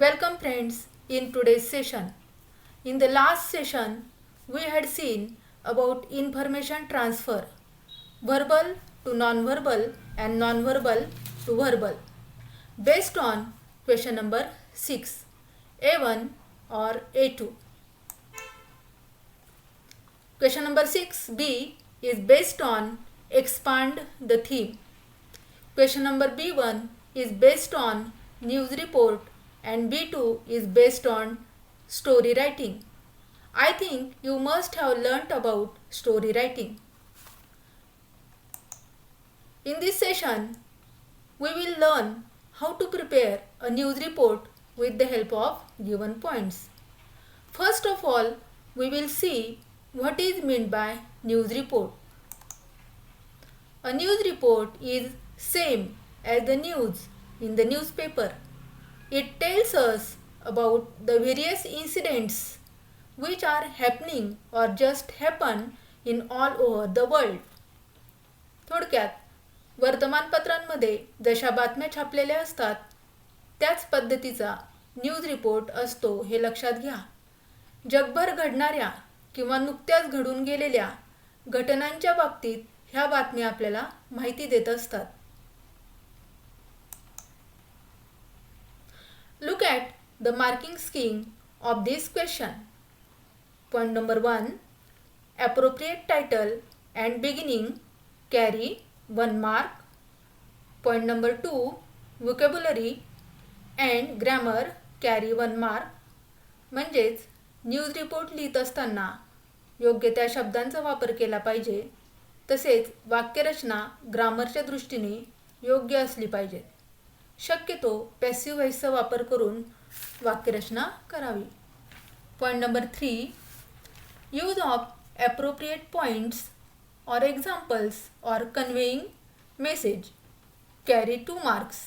Welcome friends in today's session. In the last session, we had seen about information transfer, verbal to non-verbal and non-verbal to verbal, based on question number 6, A1 or A2. Question number 6B is based on expand the theme. Question number B1 is based on news report and B2 is based on story writing. I think you must have learnt about story writing. In this session, we will learn how to prepare a news report with the help of given points. First of all, we will see what is meant by news report. A news report is same as the news in the newspaper. It tells us about the various incidents which are happening or just happen in all over the world. थोडक्यात वर्तमानपत्रांमध्ये जशा बातम्या छापलेल्या असतात त्याच पद्धतीचा news report असतो हे लक्षात घ्या. जगभर घडणाऱ्या किंवा नुकत्याच घडून गेलेल्या घटनांच्या बाबतीत ह्या बातम्या आपल्याला माहिती देत असतात. Look at the marking scheme of this question. Point number 1. Appropriate title and beginning carry 1 mark. Point number 2. Vocabulary and grammar carry 1 mark. म्हणजेच न्यूज रिपोर्ट लिहित असताना योग्य त्या शब्दांचा वापर केला पाहिजे. तसेच वाक्यरचना ग्रामरच्या दृष्टीने योग्य असली पाहिजे. शक्यतो पॅसिव्ह व्हॉइसचा वापर करून वाक्यरचना करावी. Point number 3. Use of appropriate points और एक्झाम्पल्स और कन्वेइंग मेसेज कॅरी 2 मार्क्स.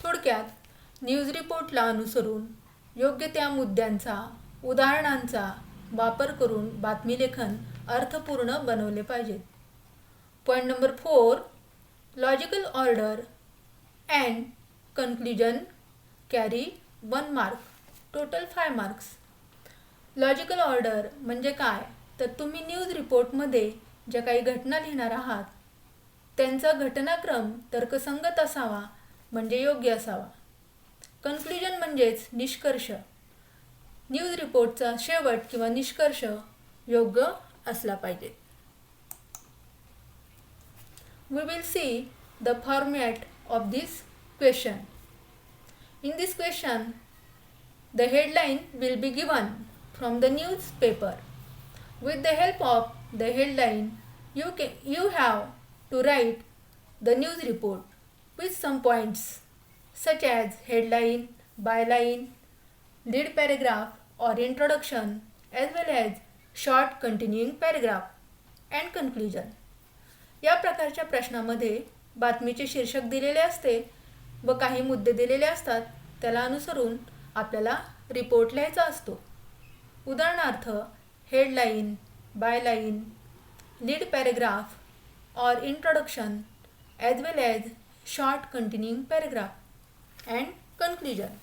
थोडक्यात न्यूज रिपोर्टला अनुसरून योग्य त्या मुद्द्यांचा उदाहरणांचा वापर करून बातमीलेखन अर्थपूर्ण बनवले पाहिजेत. Point number 4. Logical order and conclusion carry 1 mark. Total 5 marks. Logical order म्हणजे काय तर तुम्ही न्यूज रिपोर्टमध्ये ज्या काही घटना लिहिणार आहात त्यांचा घटनाक्रम तर्कसंगत असावा म्हणजे योग्य असावा. कन्क्लुजन म्हणजेच निष्कर्ष. न्यूज रिपोर्टचा शेवट किंवा निष्कर्ष योग्य असला पाहिजे. We will see the format of this question. In this question, the headline will be given from the newspaper. With the help of the headline, you have to write the news report with some points such as headline, byline, lead paragraph or introduction, as well as short continuing paragraph and conclusion. या प्रकारच्या प्रश्नामध्ये बातमीचे शीर्षक दिलेले असते व काही मुद्दे दिलेले असतात. त्याला अनुसरून आपल्याला रिपोर्ट लिहायचा असतो. उदाहरणार्थ हेडलाईन, बायलाईन, लीड पॅरेग्राफ और introduction as well as short continuing paragraph and conclusion.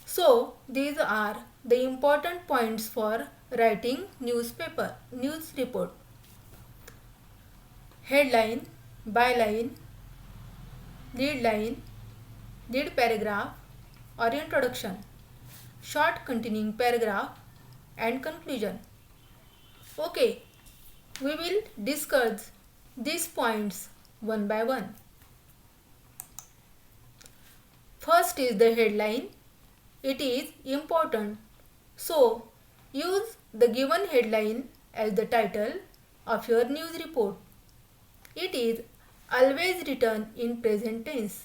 So these are the important points for writing news report. Headline, byline, lead line, lead paragraph or introduction, short continuing paragraph and conclusion. Okay, we will discuss these points one by one. First is the headline. It is important, so use the given headline as the title of your news report. It is always written in present tense.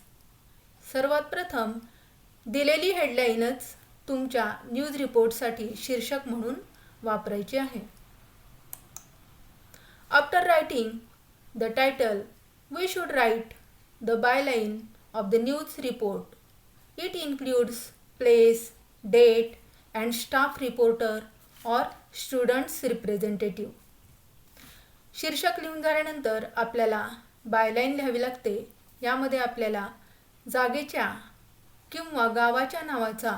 सर्वात प्रथम दिलेली हेडलाईनच तुमच्या news रिपोर्टसाठी शीर्षक म्हणून वापरायची आहे. After writing the title, we should write the byline of the news report. It includes place, date and staff reporter or students representative. शीर्षक लिहून झाल्यानंतर आपल्याला बायलाईन लिहावी लागते. यामध्ये आपल्याला जागेच्या किंवा गावाच्या नावाचा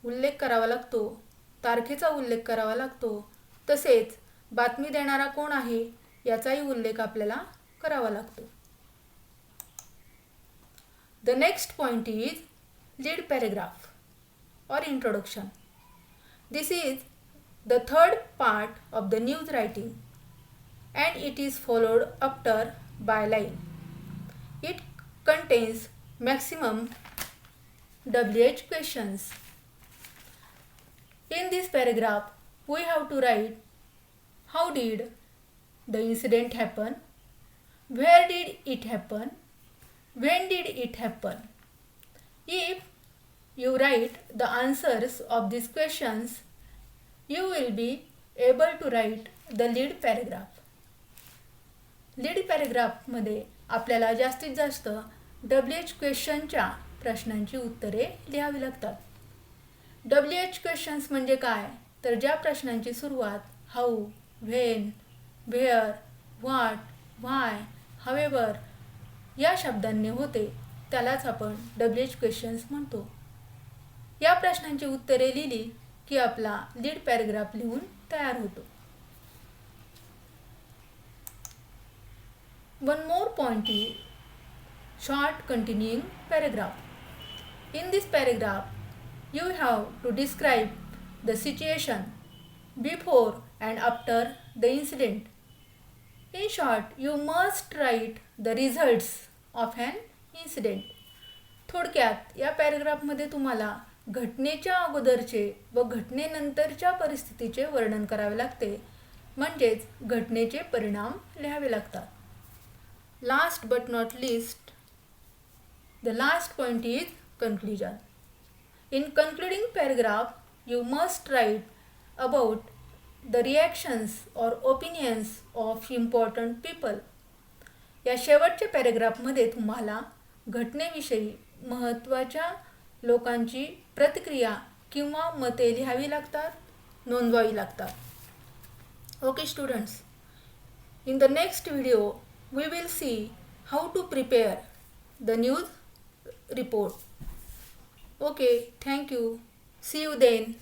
उल्लेख करावा लागतो, तारखेचा उल्लेख करावा लागतो, तसेच बातमी देणारा कोण आहे याचाही उल्लेख आपल्याला करावा लागतो. The next point is lead paragraph or introduction. This is the third part of the news writing and it is followed after byline. It contains maximum WH questions. In this paragraph, we have to write how did the incident happen, where did it happen, when did it happen. If you write the answers of these questions, you will be able to write the lead paragraph. Lead पॅरेग्राफमध्ये आपल्याला जास्तीत जास्त WH क्वेश्चनच्या प्रश्नांची उत्तरे लिहावी लागतात. WH questions म्हणजे काय, तर ज्या प्रश्नांची सुरुवात how, when, where, what, why, however या शब्दांनी होते त्यालाच आपण WH क्वेश्चन्स म्हणतो. या प्रश्नांची उत्तरे लिहिली की आपला लीड पॅरेग्राफ लिहून तयार होतो. One more point is short continuing paragraph. In this paragraph, you have to describe the situation before and after the incident. In short, you must write the results of an incident. थोडक्यात या पॅरेग्राफमध्ये तुम्हाला घटनेच्या अगोदरचे व घटनेनंतरच्या परिस्थितीचे वर्णन करावे लागते, म्हणजेच घटनेचे परिणाम लिहावे लागतात. Last but not least, the last point is conclusion. In concluding paragraph, you must write about the reactions or opinions of important people. या शेवटच्या पॅरेग्राफमध्ये तुम्हाला घटनेविषयी महत्त्वाच्या लोकांची प्रतिक्रिया किंवा मते लिहावी लागतात, नोंदवावी लागतात. Okay students, in the next video we will see how to prepare the news report. Okay, thank you. See you then.